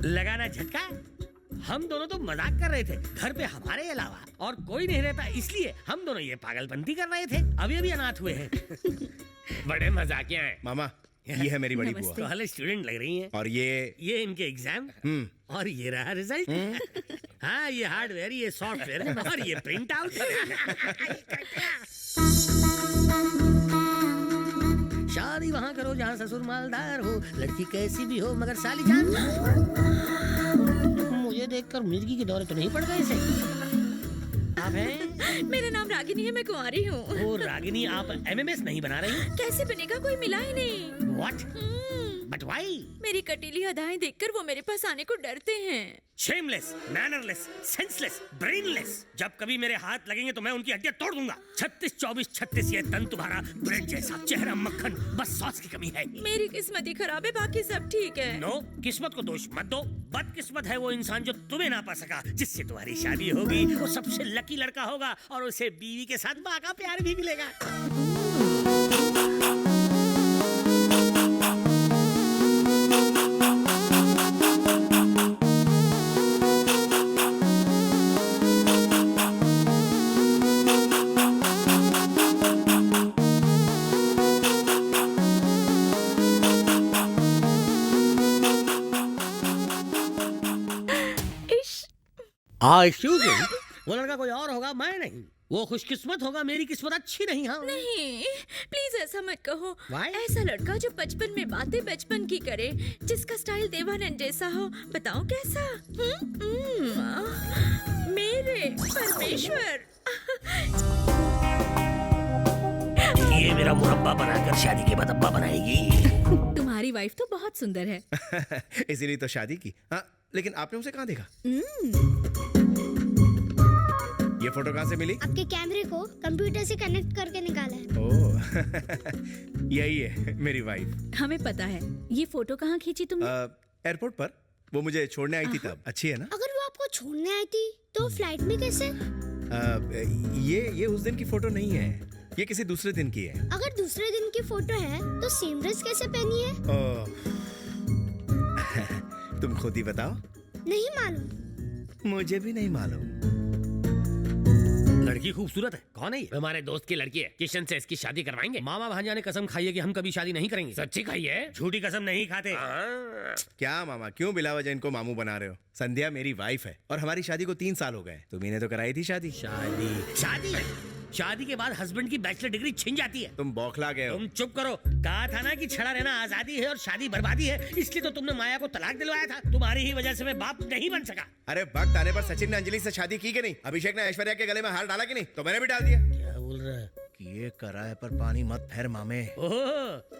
लगाना झटका। हम दोनों तो मजाक कर रहे थे, घर पे हमारे अलावा और कोई नहीं रहता, इसलिए हम दोनों ये पागलपंती कर रहे थे। अभी अभी अनाथ हुए हैं। बड़े मजाकिया हैं। मामा, ये है मेरी बड़ी बुआ। तो हाल स्टूडेंट लग रही हैं। और ये इनके एग्जाम और ये रहा रिजल्ट। हाँ, ये हार्डवेयर, ये सॉफ्टवेयर और ये प्रिंट आउट। शादी वहाँ करो जहाँ ससुर मालदार हो, लड़की कैसी भी हो मगर साली जान। मुझे देखकर मिर्गी के दौरे तो नहीं पड़ गए इसे। आप हैं? मेरा नाम रागिनी है, मैं कुंवारी हूँ। ओ रागिनी, आप एमएमएस नहीं बना रही? कैसे बनेगा, कोई मिला ही नहीं। What? But why? मेरी कटीली अदाएं देखकर वो मेरे पास आने को डरते हैं। Shameless, mannerless, senseless, brainless। जब कभी मेरे हाथ लगेंगे तो मैं उनकी हड्डियां तोड़ दूंगा। 36-24-36 ये तन तुम्हारा ब्रेड जैसा, चेहरा मक्खन, बस सॉस की कमी है। मेरी किस्मत ही खराब है, बाकी सब ठीक है। नो, किस्मत को दोष मत दो। बदकिस्मत है वो इंसान जो तुम्हें ना पा सका। जिससे तुम्हारी शादी होगी वो सबसे लकी लड़का होगा और उसे बीवी के साथ माँ का प्यार भी मिलेगा। एक्सक्यूज मी, वो लड़का कोई और होगा, मैं नहीं। वो खुशकिस्मत होगा, मेरी किस्मत अच्छी नहीं। हाँ नहीं, प्लीज ऐसा मत कहो। Why? ऐसा लड़का जो बचपन में बातें बचपन की करे, जिसका स्टाइल देवानंद जैसा हो, बताओ कैसा? मेरे परमेश्वर। ये मेरा मुरब्बा बनाकर शादी के बाद अब्बा बनाएगी। तुम्हारी वाइफ तो बहुत सुंदर है। इसीलिए तो शादी की। हाँ, लेकिन आपने उसे कहाँ देखा? ये फोटो कहाँ से मिली? आपके कैमरे को कंप्यूटर से कनेक्ट करके निकाला है। ओह, यही है मेरी वाइफ। हमें पता है। ये फोटो कहाँ खींची तुमने? एयरपोर्ट पर। वो मुझे छोड़ने आई थी तब। अच्छी है ना? अगर वो आपको छोड़ने आई थी तो फ्लाइट में कैसे? ये उस दिन की फोटो नहीं है, ये किसी दूसरे दिन की है। अगर दूसरे दिन की फोटो है तो सेम ड्रेस कैसे पहनी है? तुम खुद ही बताओ। नहीं मालूम। मुझे भी नहीं मालूम। लड़की खूबसूरत है। कौन है ये? हमारे दोस्त की लड़की है। किशन से इसकी शादी करवाएंगे। मामा भांजा ने कसम खाई है कि हम कभी शादी नहीं करेंगे। सच्ची खाई है? झूठी कसम नहीं खाते। क्या मामा, क्यों बिला वजह इनको मामू बना रहे हो? संध्या मेरी वाइफ है और हमारी शादी को 3 साल हो गए। तुम्ही तो कराई थी शादी। शादी के बाद हस्बैंड की बैचलर डिग्री छिन जाती है। तुम बौखला गए हो। तुम चुप करो। कहा था ना कि छड़ा रहना आजादी है और शादी बर्बादी है, इसलिए तो तुमने माया को तलाक दिलवाया था। तुम्हारी ही वजह से मैं बाप नहीं बन सका। अरे वक्त आने पर सचिन ने अंजलि से शादी की कि नहीं? अभिषेक ने ऐश्वर्या के गले में हार डाला कि नहीं? तो मैंने भी डाल दिया। क्या बोल रहा है? ये कराए पर पानी मत फेर मामे। ओह,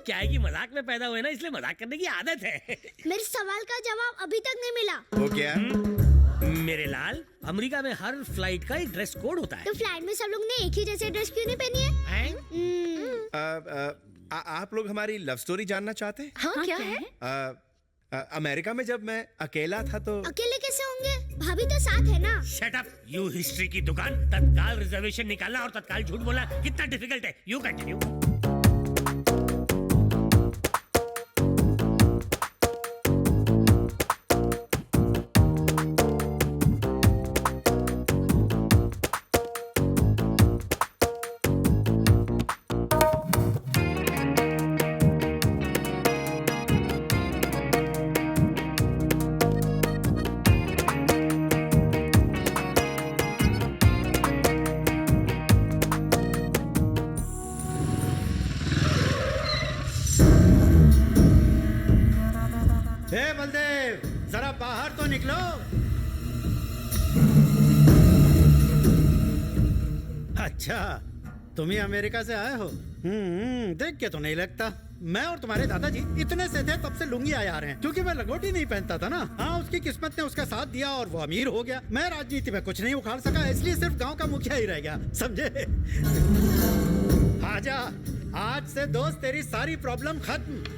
क्या है कि मजाक में पैदा हुए ना, इसलिए मजाक करने की आदत है। मेरे सवाल का जवाब अभी तक नहीं मिला। वो क्या? मेरे लाल, अमेरिका में हर फ्लाइट का एक ड्रेस कोड होता है। तो फ्लाइट में सब लोग ने एक ही जैसे ड्रेस क्यों नहीं पहनी है? आप लोग हमारी लव स्टोरी जानना चाहते हैं? हाँ, क्या है? अमेरिका में जब मैं अकेला था तो। अकेले कैसे होंगे? भाभी तो साथ है ना। शट अप, यू हिस्ट्री की दुकान। तत्काल रिजर्वेशन निकालना और तत्काल झूठ बोलना कितना डिफिकल्ट है। You continue. बलदेव, जरा बाहर तो निकलो। अच्छा, तुम ही अमेरिका से आए हो? देख के तो नहीं लगता। मैं और तुम्हारे दादाजी इतने से थे तब से लुंगी आए आ रहे हैं, क्योंकि मैं लंगोटी नहीं पहनता था ना। हाँ, उसकी किस्मत ने उसका साथ दिया और वो अमीर हो गया। मैं राजनीति में कुछ नहीं उखाड़ सका, इसलिए सिर्फ गांव का मुखिया ही रह गया, समझे? आजा, आज से दोस्त तेरी सारी प्रॉब्लम खत्म।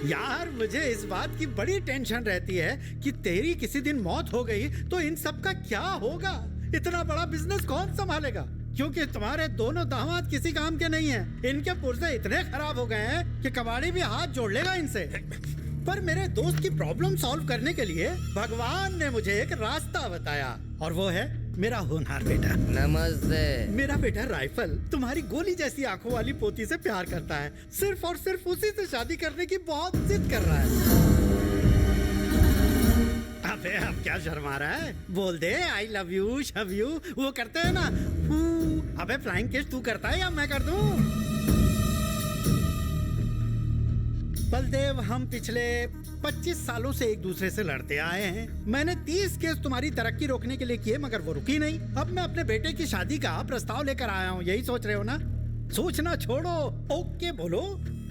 यार, मुझे इस बात की बड़ी टेंशन रहती है कि तेरी किसी दिन मौत हो गई तो इन सब का क्या होगा? इतना बड़ा बिजनेस कौन संभालेगा? क्योंकि तुम्हारे दोनों दामाद किसी काम के नहीं हैं। इनके पुर्जे इतने खराब हो गए हैं कि कबाड़ी भी हाथ जोड़ लेगा इनसे। पर मेरे दोस्त की प्रॉब्लम सॉल्व करने के लिए भगवान ने मुझे एक रास्ता बताया, और वो है मेरा होनहार बेटा। नमस्ते। मेरा बेटा राइफल तुम्हारी गोली जैसी आंखों वाली पोती से प्यार करता है, सिर्फ और सिर्फ उसी से शादी करने की बहुत जिद कर रहा है। अबे अब क्या शर्मा रहा है, बोल दे आई लव यू शव यू, वो करते हैं ना। अबे फ्लाइंग किस तू करता है या मैं कर दूं? बलदेव, हम पिछले 25 सालों से एक दूसरे से लड़ते आए हैं। मैंने 30 केस तुम्हारी तरक्की रोकने के लिए किए, मगर वो रुकी नहीं। अब मैं अपने बेटे की शादी का प्रस्ताव लेकर आया हूँ, यही सोच रहे हो ना? सोचना छोड़ो, ओके बोलो,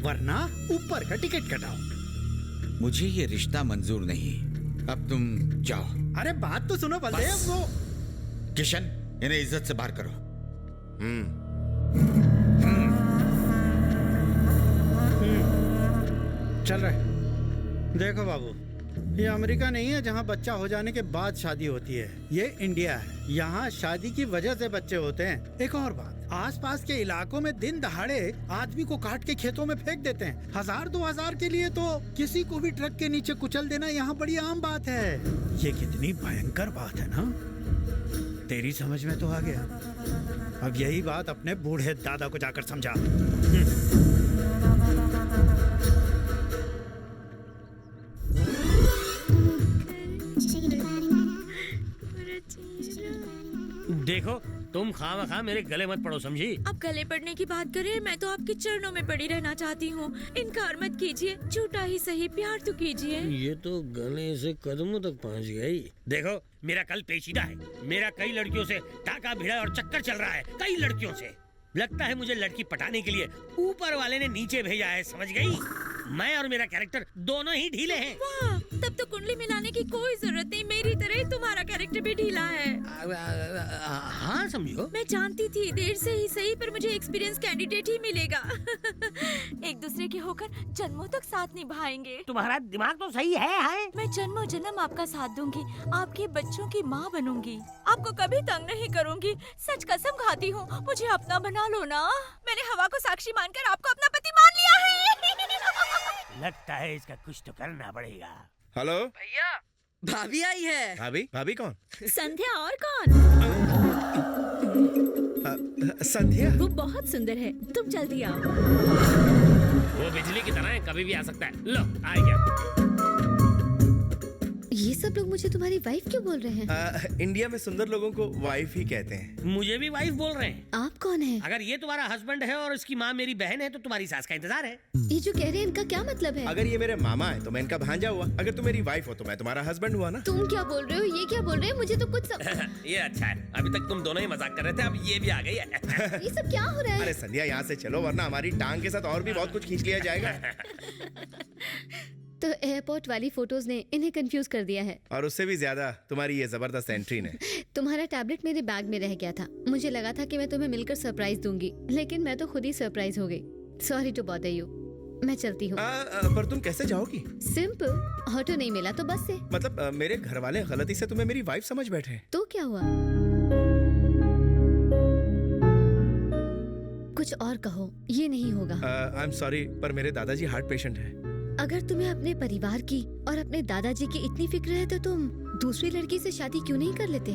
वरना ऊपर का टिकट कटाओ। मुझे ये रिश्ता मंजूर नहीं, अब तुम जाओ। अरे बात तो सुनो बलदेव। बस। वो किशन, इन्हें इज्जत से बाहर करो। चल रहे। देखो बाबू, ये अमेरिका नहीं है जहाँ बच्चा हो जाने के बाद शादी होती है, ये इंडिया है। यहाँ शादी की वजह से बच्चे होते हैं। एक और बात, आसपास के इलाकों में दिन दहाड़े आदमी को काट के खेतों में फेंक देते हैं। 1000-2000 के लिए तो किसी को भी ट्रक के नीचे कुचल देना यहाँ बड़ी आम बात है। ये कितनी भयंकर बात है ना? तेरी समझ में तो आ गया। अब यही बात अपने बूढ़े दादा को जाकर समझा। देखो, तुम खामखा मेरे गले मत पड़ो, समझी? आप गले पड़ने की बात करें, मैं तो आपके चरणों में पड़ी रहना चाहती हूँ। इनकार मत कीजिए, झूठा ही सही, प्यार तो कीजिए। ये तो गले से कदमों तक पहुँच गई। देखो, मेरा कल पेचीदा है। मेरा कई लड़कियों से टाका भिड़ा और चक्कर चल रहा है, कई लड़कियों से। लगता है मुझे लड़की पटाने के लिए ऊपर वाले ने नीचे भेजा है, समझ गई? मैं और मेरा कैरेक्टर दोनों ही ढीले हैं। वाह, तब तो कुंडली मिलाने की कोई जरूरत नहीं। मेरी तरह ही तुम्हारा कैरेक्टर भी ढीला है। हाँ समझो। मैं जानती थी, देर से ही सही, पर मुझे एक्सपीरियंस कैंडिडेट ही मिलेगा। एक दूसरे के होकर जन्मों तक साथ निभाएंगे। तुम्हारा दिमाग तो सही है। मैं जन्मों जन्म आपका साथ दूंगी, आपके बच्चों की माँ बनूंगी, आपको कभी तंग नहीं करूंगी। सच कसम खाती हूँ, मुझे अपना बना लो ना। मैंने हवा को साक्षी मानकर आपको अपना पति मान लिया है। लगता है इसका कुछ तो करना पड़ेगा। हेलो भैया, भाभी आई है। भाभी? भाभी कौन? संध्या। और कौन? संध्या। वो बहुत सुंदर है, तुम जल्दी आओ। वो बिजली की तरह है, कभी भी आ सकता है। लो, आ गया। ये सब लोग मुझे तुम्हारी वाइफ क्यों बोल रहे हैं? इंडिया में सुंदर लोगों को वाइफ ही कहते हैं। मुझे भी वाइफ बोल रहे हैं। आप कौन है? अगर ये तुम्हारा हस्बैंड है और इसकी माँ मेरी बहन है, तो तुम्हारी सास का इंतजार है। ये जो कह रहे हैं इनका क्या मतलब है? अगर ये मेरे मामा है तो मैं इनका भांजा हुआ, अगर तुम मेरी वाइफ हो तो मैं तुम्हारा हस्बैंड हुआ ना। तुम क्या बोल रहे हो, ये क्या बोल रहे हैं? मुझे तो कुछ ये अच्छा है, अभी तक तुम दोनों ही मजाक कर रहे थे, अब ये भी आ गई है। ये सब क्या हो रहा है? अरे संध्या, यहाँ से चलो, वरना हमारी टांग के साथ और भी बहुत कुछ खींच लिया जाएगा। तो एयरपोर्ट वाली फोटोज ने इन्हें कंफ्यूज कर दिया है। और उससे भी ज्यादा तुम्हारी ये जबरदस्त एंट्री ने। तुम्हारा टैबलेट मेरे बैग में रह गया था। मुझे लगा था कि मैं तुम्हें मिलकर सरप्राइज दूंगी, लेकिन मैं तो खुद ही सरप्राइज हो गई। Sorry to bother you. मैं चलती हूँ। पर तुम कैसे जाओगी? सिंपल, ऑटो नहीं मिला तो बस से। मतलब मेरे घर वाले गलती से तुम्हें मेरी वाइफ समझ बैठे। तो क्या हुआ? कुछ और कहो, ये नहीं होगा। आई एम सॉरी, पर मेरे दादाजी हार्ट पेशेंट है। अगर तुम्हें अपने परिवार की और अपने दादाजी की इतनी फिक्र है तो तुम दूसरी लड़की से शादी क्यों नहीं कर लेते?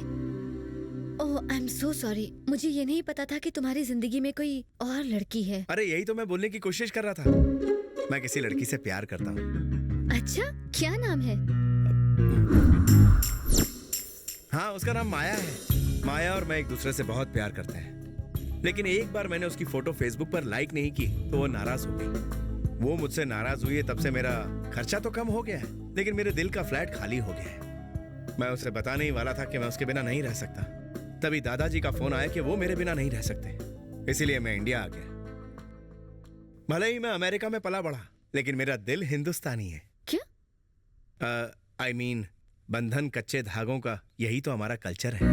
ओह, आई एम सो सॉरी। मुझे ये नहीं पता था कि तुम्हारी जिंदगी में कोई और लड़की है। अरे यही तो मैं बोलने की कोशिश कर रहा था। मैं किसी लड़की से प्यार करता हूँ। अच्छा, क्या नाम है? हाँ, उसका नाम माया है। माया और मैं एक दूसरे से बहुत प्यार करते हैं, लेकिन एक बार मैंने उसकी फोटो फेसबुक पर लाइक नहीं की तो वो नाराज हो गई। वो मुझसे नाराज हुई है, तब से मेरा खर्चा तो कम हो गया है, लेकिन मेरे दिल का फ्लैट खाली हो गया है। मैं उसे बताने ही वाला था कि मैं उसके बिना नहीं रह सकता, तभी दादाजी का फोन आया कि वो मेरे बिना नहीं रह सकते, इसीलिए मैं इंडिया आ गया। भले ही मैं अमेरिका में पला बढ़ा, लेकिन मेरा दिल हिंदुस्तानी है। क्या? आई मीन, बंधन कच्चे धागों का, यही तो हमारा कल्चर है।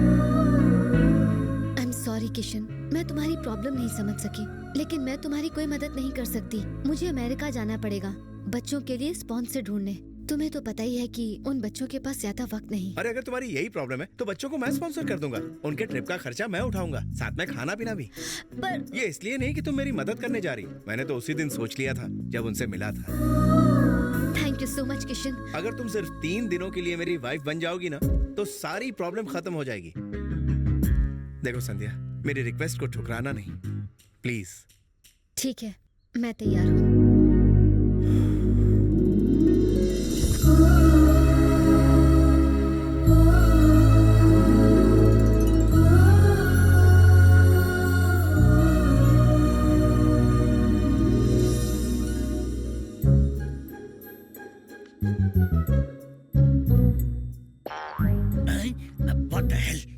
आई एम सॉरी किशन, मैं तुम्हारी प्रॉब्लम नहीं समझ सकी, लेकिन मैं तुम्हारी कोई मदद नहीं कर सकती। मुझे अमेरिका जाना पड़ेगा बच्चों के लिए स्पॉन्सर ढूंढने। तुम्हें तो पता ही है कि उन बच्चों के पास ज्यादा वक्त नहीं। अरे अगर तुम्हारी यही प्रॉब्लम है तो बच्चों को मैं स्पॉन्सर कर दूंगा, उनके ट्रिप का खर्चा मैं उठाऊंगा, साथ में खाना पीना भी। पर ये इसलिए नहीं कि तुम मेरी मदद करने जा रही, मैंने तो उसी दिन सोच लिया था जब उनसे मिला था। Thank thank you so much Kishan. अगर तुम सिर्फ 3 दिनों के लिए मेरी वाइफ बन जाओगी ना तो सारी प्रॉब्लम खत्म हो जाएगी। देखो संध्या, मेरी रिक्वेस्ट को ठुकराना नहीं, प्लीज। ठीक है, मैं तैयार हूँ। What the hell?